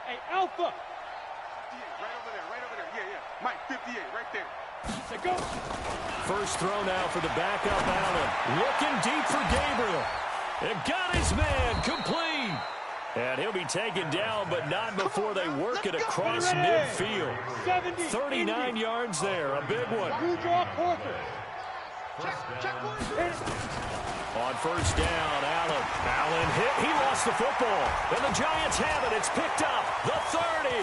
Speaker 5: Hey, Alpha.
Speaker 3: Right over there. Yeah. Mike, 58, right there.
Speaker 5: Let's go.
Speaker 1: First throw now for the backup Allen. Looking deep for Gabriel. It got his man complete. And he'll be taken down, but not before they work it across midfield. 39 yards there, a big one. On first down, Allen hit. He lost the football. And the Giants have it. It's picked up. The 30.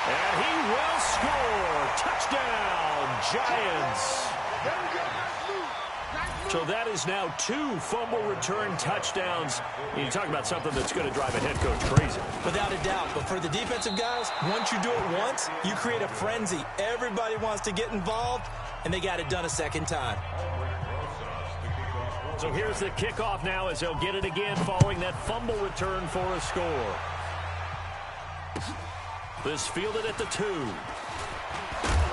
Speaker 1: And he will score. Touchdown, Giants. So that is now 2 fumble return touchdowns. You talk about something that's going to drive a head coach crazy.
Speaker 4: Without a doubt. But for the defensive guys, once you do it once, you create a frenzy. Everybody wants to get involved, and they got it done a second time.
Speaker 1: So here's the kickoff now as they'll get it again following that fumble return for a score. This fielded at the 2.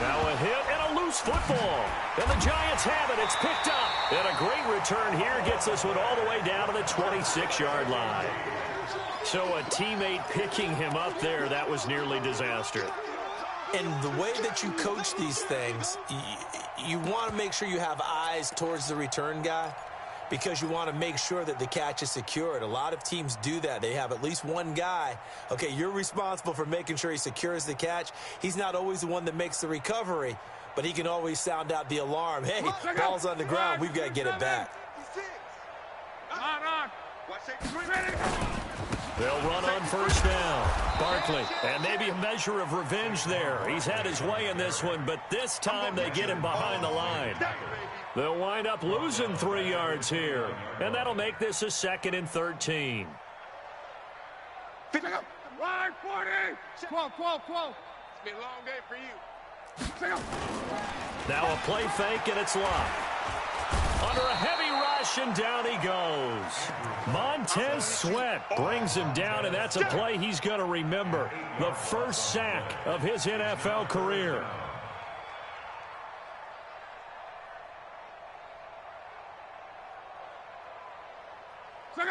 Speaker 1: Now a hit and a loose football. And the Giants have it. It's picked up. And a great return here gets this one all the way down to the 26-yard line. So a teammate picking him up there, that was nearly disaster.
Speaker 4: And the way that you coach these things, you want to make sure you have eyes towards the return guy because you want to make sure that the catch is secured. A lot of teams do that. They have at least one guy. Okay, you're responsible for making sure he secures the catch. He's not always the one that makes the recovery, but he can always sound out the alarm. Hey, ball's on the ground. We've got to get it back.
Speaker 1: They'll run on first down. Barkley, and maybe a measure of revenge there. He's had his way in this one, but this time they get him behind the line. They'll wind up losing 3 yards here, and that'll make this a 2nd and 13.
Speaker 5: 40. 12.
Speaker 3: It's been a long day for you.
Speaker 1: Now a play fake, and it's locked. Under a heavy rush, and down he goes. Montez Sweat brings him down, and that's a play he's going to remember. The first sack of his NFL career.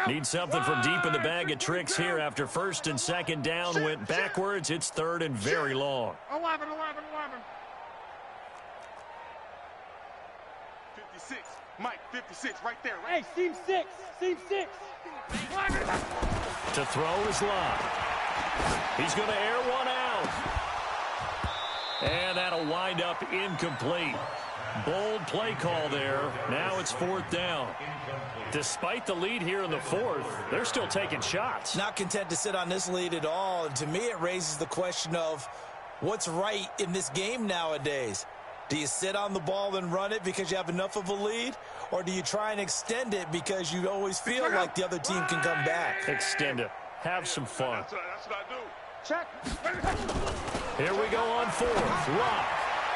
Speaker 1: Need something from deep in the bag of tricks here after 1st and 2nd down went backwards. It's 3rd and very long.
Speaker 5: 11.
Speaker 3: 56. Mike, 56, right there. Right?
Speaker 5: Hey, seam 6.
Speaker 1: To throw is locked. He's going to air one out. And that'll wind up incomplete. Bold play call there. Now it's 4th down. Despite the lead here in the 4th, they're still taking shots.
Speaker 4: Not content to sit on this lead at all. And to me, it raises the question of what's right in this game nowadays. Do you sit on the ball and run it because you have enough of a lead? Or do you try and extend it because you always feel like the other team can come back?
Speaker 1: Extend it. Have some fun.
Speaker 3: That's what I do.
Speaker 5: Check.
Speaker 1: Here we go on 4th. Lock.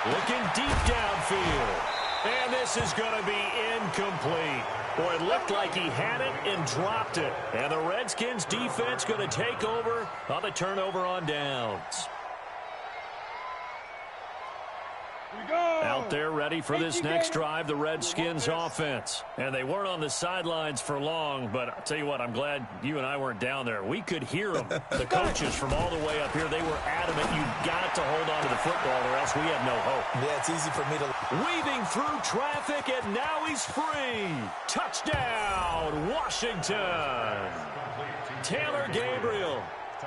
Speaker 1: Looking deep downfield. And this is going to be incomplete. Boy, it looked like he had it and dropped it. And the Redskins defense going to take over on the turnover on downs. Out there ready for this next drive, the Redskins offense. And they weren't on the sidelines for long, but I'll tell you what, I'm glad you and I weren't down there. We could hear them. The coaches from all the way up here, they were adamant. You've got to hold on to the football or else we have no hope.
Speaker 4: Yeah, it's easy for me to...
Speaker 1: Weaving through traffic, and now he's free. Touchdown, Washington. Taylor Gabriel.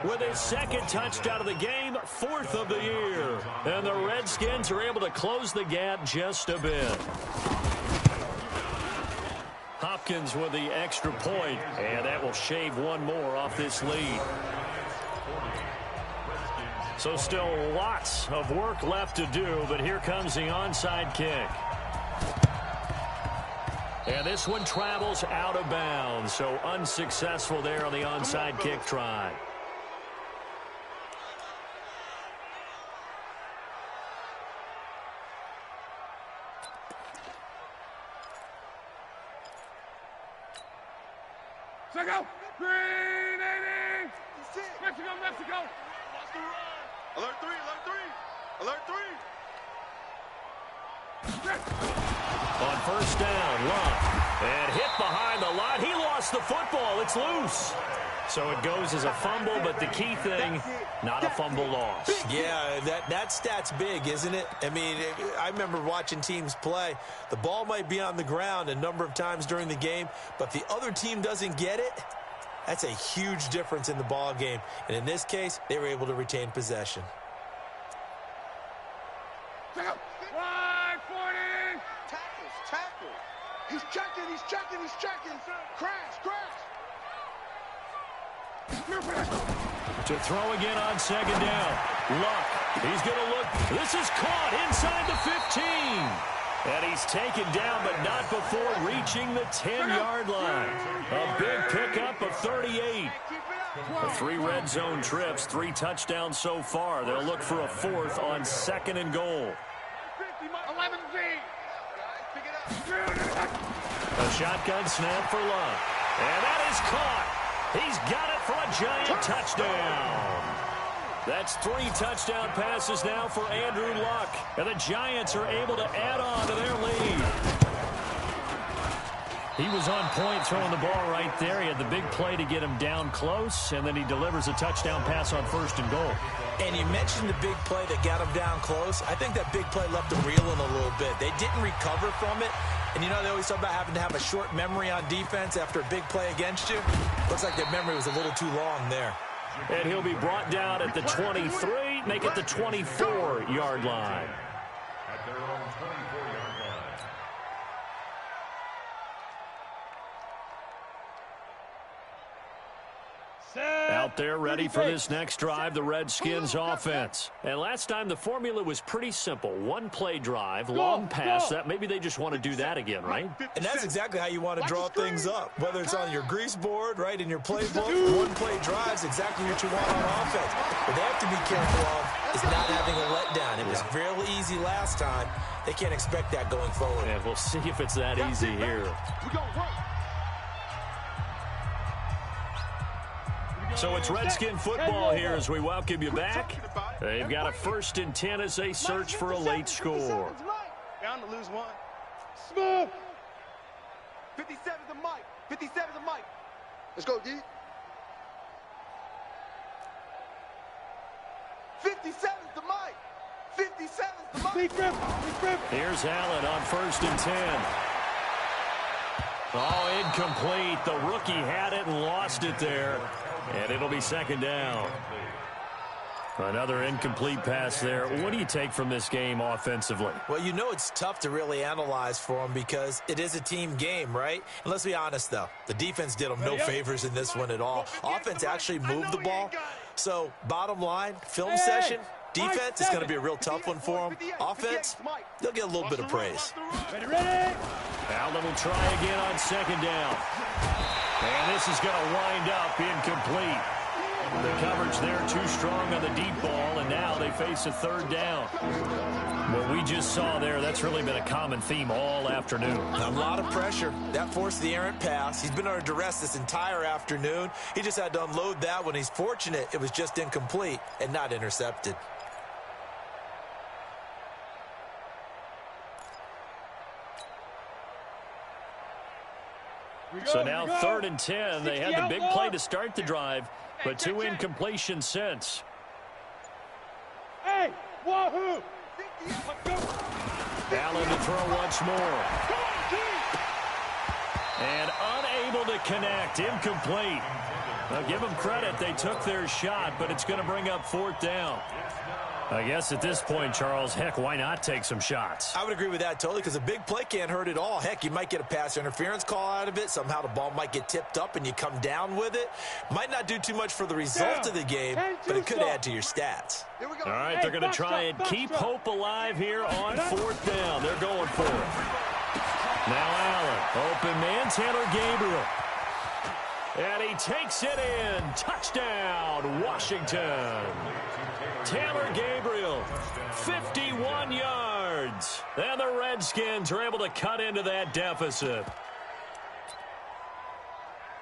Speaker 1: with his second touchdown of the game, 4th of the year. And the Redskins are able to close the gap just a bit. Hopkins with the extra point, and that will shave one more off this lead. So still lots of work left to do, but here comes the onside kick. And this one travels out of bounds, so unsuccessful there on the onside kick try.
Speaker 5: Mexico! Green 80! Mexico, Mexico!
Speaker 2: Watch the run. Alert 3, alert 3. Alert 3.
Speaker 1: On first down, Luck. And hit behind the line. He lost the football. It's loose. So it goes as a fumble, but the key thing, not a fumble loss.
Speaker 4: Yeah, that stat's big, isn't it? I mean, I remember watching teams play. The ball might be on the ground a number of times during the game, but if the other team doesn't get it, that's a huge difference in the ball game. And in this case, they were able to retain possession.
Speaker 5: Wide 40!
Speaker 3: Tackle. He's checking. Crash.
Speaker 1: To throw again on second down. Luck. He's going to look. This is caught inside the 15. And he's taken down, but not before reaching the 10-yard line. A big pickup of 38. The 3 red zone trips, 3 touchdowns so far. They'll look for a 4th on 2nd and goal.
Speaker 5: 11 feet.
Speaker 1: A shotgun snap for Luck. And that is caught. He's got it for a giant touchdown. That's 3 touchdown passes now for Andrew Luck. And the Giants are able to add on to their lead. He was on point throwing the ball right there. He had the big play to get him down close, and then he delivers a touchdown pass on 1st and goal.
Speaker 4: And you mentioned the big play that got him down close. I think that big play left him reeling a little bit. They didn't recover from it. And, you know, they always talk about having to have a short memory on defense after a big play against you. Looks like their memory was a little too long there.
Speaker 1: And he'll be brought down at the 23, make it the 24-yard line.
Speaker 2: At their own 24-yard line.
Speaker 1: Out there ready for this next drive, the Redskins offense. And last time the formula was pretty simple. 1-play drive, long pass. That maybe they just want to do that again, right?
Speaker 4: And that's exactly how you want to draw things up. Whether it's on your grease board, right, in your playbook, 1-play drives exactly what you want on offense. What they have to be careful of is not having a letdown. It was fairly easy last time. They can't expect that going forward.
Speaker 1: And we'll see if it's that easy here. So it's Redskin football here as we welcome you back. They've got a 1st and 10 as they search for a late score.
Speaker 3: Bound to lose one.
Speaker 5: Smooth.
Speaker 3: 57 the mic. 57 the mic. Let's go, D. 57's the mic. 57's the mic.
Speaker 1: Here's Allen on 1st and 10. Oh, incomplete. The rookie had it and lost it there. And it'll be 2nd down. Another incomplete pass there. What do you take from this game offensively?
Speaker 4: Well, you know it's tough to really analyze for them because it is a team game, right? And let's be honest, though. The defense did them no favors in this one at all. Offense actually moved the ball. So, bottom line, film session, defense is going to be a real tough one for them. Offense, they'll get a little bit of praise.
Speaker 5: Ready.
Speaker 1: Allen will try again on 2nd down. And this is going to wind up incomplete. The coverage there too strong on the deep ball, and now they face a 3rd down. What we just saw there, that's really been a common theme all afternoon.
Speaker 4: A lot of pressure. That forced the errant pass. He's been under duress this entire afternoon. He just had to unload that one. He's fortunate it was just incomplete and not intercepted.
Speaker 1: So now 3rd and 10. They had the big play to start the drive, but 2 incompletions since.
Speaker 5: Hey, wahoo!
Speaker 1: Allen to throw once more. And unable to connect. Incomplete. Now, give them credit. They took their shot, but it's going to bring up 4th down. I guess at this point, Charles, heck, why not take some shots?
Speaker 4: I would agree with that totally because a big play can't hurt at all. Heck, you might get a pass interference call out of it. Somehow the ball might get tipped up and you come down with it. Might not do too much for the result of the game, but it could add to your stats.
Speaker 1: All right, they're going to try and keep hope alive here on 4th down. They're going for it. Now Allen, open man, Taylor Gabriel. And he takes it in. Touchdown, Washington. Taylor Gabriel, 51 yards. And the Redskins are able to cut into that deficit.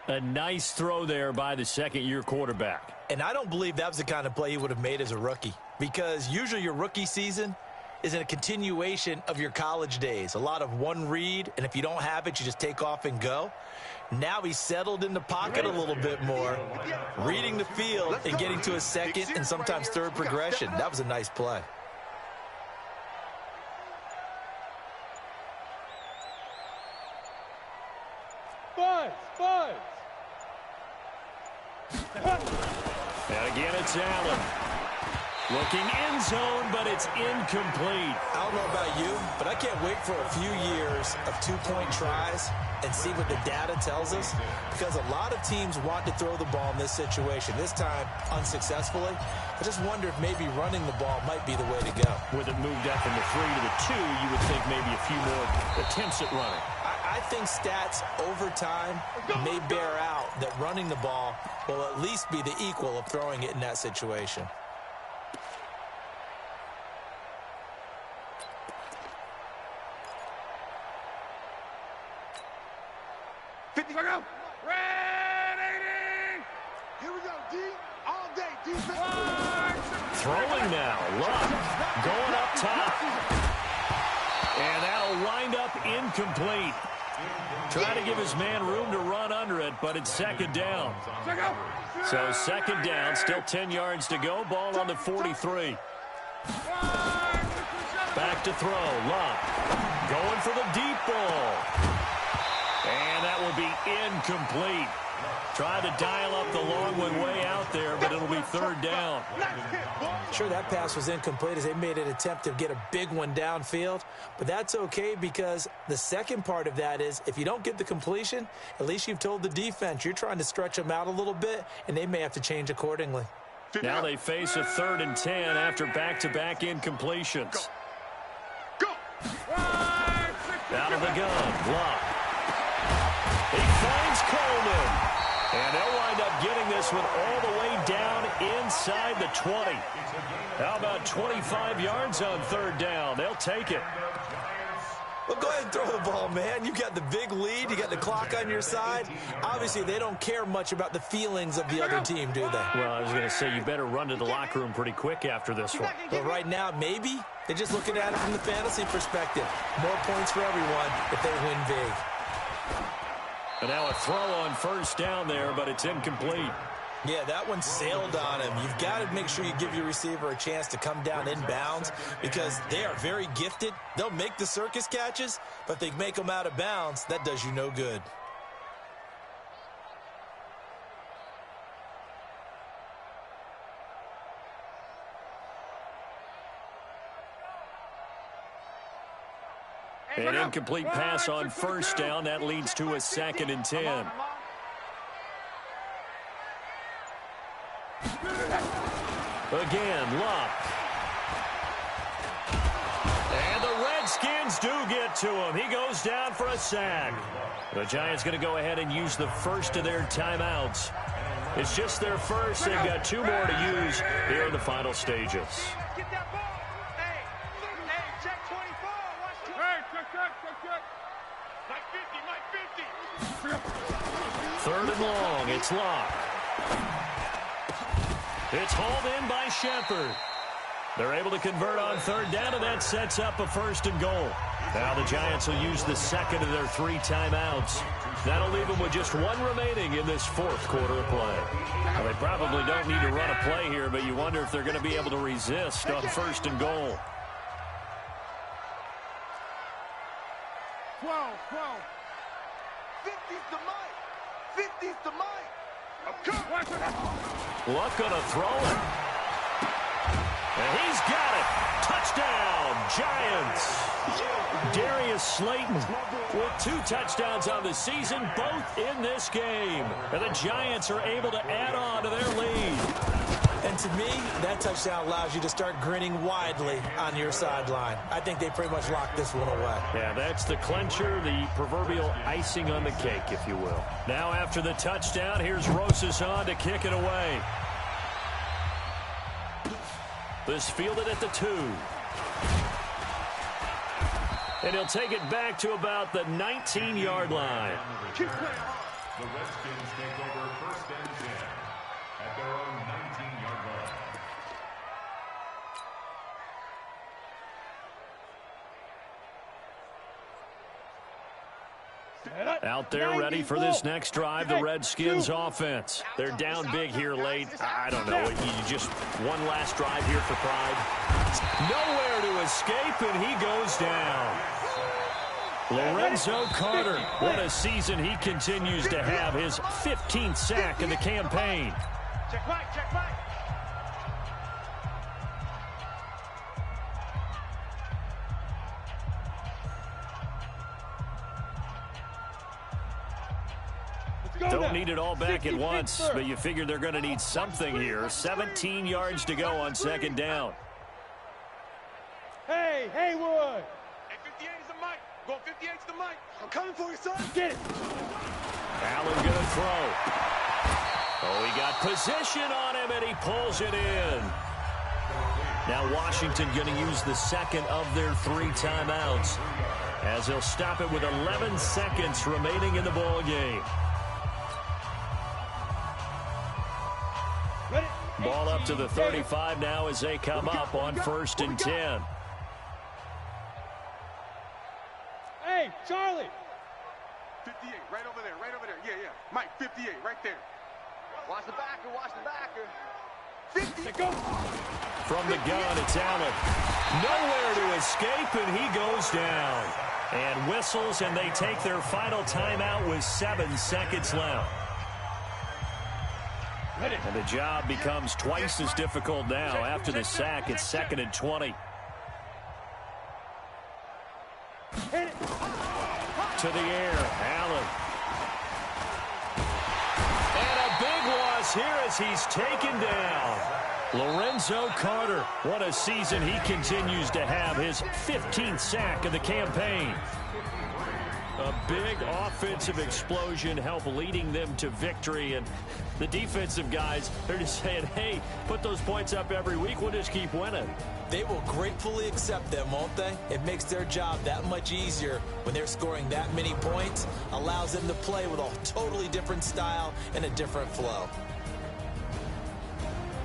Speaker 1: A nice throw there by the second-year quarterback.
Speaker 4: And I don't believe that was the kind of play he would have made as a rookie, because usually your rookie season is in a continuation of your college days. A lot of one read, and if you don't have it, you just take off and go. Now he's settled in the pocket a little bit more, reading the field and getting to a second and sometimes third progression. That was a nice play.
Speaker 1: And again, it's Allen. Looking end zone, but it's incomplete.
Speaker 4: I don't know about you, but I can't wait for a few years of two-point tries and see what the data tells us, because a lot of teams want to throw the ball in this situation, this time unsuccessfully. I just wonder if maybe running the ball might be the way to go.
Speaker 1: With it moved up from the 3 to the 2, you would think maybe a few more attempts at running.
Speaker 4: I think stats over time may bear out that running the ball will at least be the equal of throwing it in that situation.
Speaker 2: Here we go, D. All day, defense.
Speaker 1: Throwing now. Luck going up top. And that'll wind up incomplete. Trying to give his man room to run under it, but it's second down. So second down, still 10 yards to go. Ball on the 43. Back to throw. Luck going for the deep ball. And that will be incomplete. Tried to dial up the long one way out there, but it'll be third down.
Speaker 4: Sure, that pass was incomplete as they made an attempt to get a big one downfield, but that's okay because the second part of that is if you don't get the completion, at least you've told the defense you're trying to stretch them out a little bit, and they may have to change accordingly.
Speaker 1: Now they face a 3rd and 10 after back-to-back incompletions.
Speaker 2: Go.
Speaker 1: Out of the gun, Luck. He finds Coleman. And they'll wind up getting this one all the way down inside the 20. How about 25 yards on third down? They'll take it.
Speaker 4: Well, go ahead and throw the ball, man. You got the big lead. You got the clock on your side. Obviously, they don't care much about the feelings of the other team, do they?
Speaker 1: Well, I was going to say, you better run to the locker room pretty quick after this one.
Speaker 4: But right now, maybe they're just looking at it from the fantasy perspective. More points for everyone if they win big.
Speaker 1: And now a throw on first down there, but it's incomplete.
Speaker 4: Yeah, that one sailed on him. You've got to make sure you give your receiver a chance to come down inbounds because they are very gifted. They'll make the circus catches, but if they make them out of bounds, that does you no good.
Speaker 1: An incomplete pass on first down. That leads to a 2nd and 10. Again, Luck. And the Redskins do get to him. He goes down for a sack. The Giants going to go ahead and use the first of their timeouts. It's just their first. They've got 2 more to use here in the final stages.
Speaker 5: Get that ball. Hey, check 24. Check.
Speaker 2: Mike 50.
Speaker 1: 3rd and long. It's Luck. It's hauled in by Shepard. They're able to convert on third down, and that sets up a 1st and goal. Now the Giants will use the 2nd of their 3 timeouts. That'll leave them with just 1 remaining in this 4th quarter of play. Now, they probably don't need to run a play here, but you wonder if they're going to be able to resist on 1st and goal.
Speaker 2: 12.
Speaker 3: 50's the mic. 50's the mic.
Speaker 1: Luck gonna throw it. And he's got it. Touchdown, Giants. Darius Slayton with 2 touchdowns on the season, both in this game. And the Giants are able to add on to their lead.
Speaker 4: And to me, that touchdown allows you to start grinning widely on your sideline. I think they pretty much locked this one away.
Speaker 1: Yeah, that's the clincher, the proverbial icing on the cake, if you will. Now after the touchdown, here's Rosas on to kick it away. This fielded at the 2. And he'll take it back to about the 19-yard line.
Speaker 2: The Redskins take over 1st and 10 at their own 19-yard line.
Speaker 1: Out there ready for this next drive, the Redskins offense. They're down big here late. I don't know. You just one last drive here for pride. Nowhere to escape, and he goes down. Lorenzo Carter, what a season he continues to have, his 15th sack of the campaign.
Speaker 5: Check right, check right.
Speaker 1: Don't need it all back at once, but you figure they're going to need something here. 17 yards to go on 2nd down.
Speaker 5: Hey, Haywood. Hey, 58 is the mic. Go 58 to the mic. I'm coming for you, son. Get it.
Speaker 1: Allen going to throw. Oh, he got position on him, and he pulls it in. Now Washington going to use the 2nd of their 3 timeouts, as they'll stop it with 11 seconds remaining in the ball game. Ball up to the 35 now as they come up on 1st and 10.
Speaker 5: Hey, Charlie.
Speaker 3: 58, right over there, right over there. Yeah. Mike, 58, right there. Watch the backer, watch the backer. 50.
Speaker 5: Go.
Speaker 1: From the gun, it's Allen. Nowhere to escape, and he goes down. And whistles, and they take their final timeout with 7 seconds left. And the job becomes twice as difficult now. After the sack, it's 2nd and 20. To the air, Allen. And a big loss here as he's taken down. Lorenzo Carter, what a season he continues to have, his 15th sack of the campaign. A big offensive explosion helped leading them to victory, and the defensive guys, they're just saying, hey, put those points up every week, we'll just keep winning.
Speaker 4: They will gratefully accept them, won't they? It makes their job that much easier when they're scoring that many points, allows them to play with a totally different style and a different flow.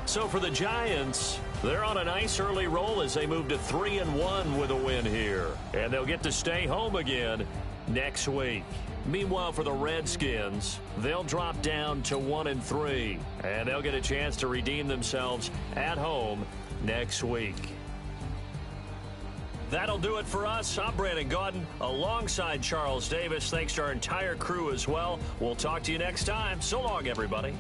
Speaker 1: So for the Giants, they're on a nice early roll as they move to 3-1 with a win here. And they'll get to stay home again next week. Meanwhile, for the Redskins, they'll drop down to 1-3, and they'll get a chance to redeem themselves at home next week. That'll do it for us. I'm Brandon Gaudin alongside Charles Davis. Thanks to our entire crew as well. We'll talk to you next time. So long, everybody.